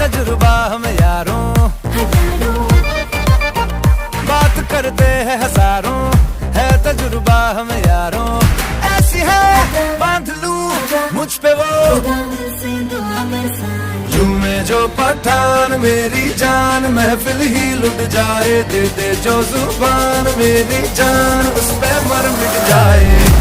तजुर्बा हम यारों, बात करते हैं हजारों, है तजुर्बा हम यारों। ऐसी है बांध लूं मुझ पे वो झूमे जो पठान, मेरी जान महफिल ही लुट जाए। दे दे जो जुबान, मेरी जान उस पे मर मिट जाए।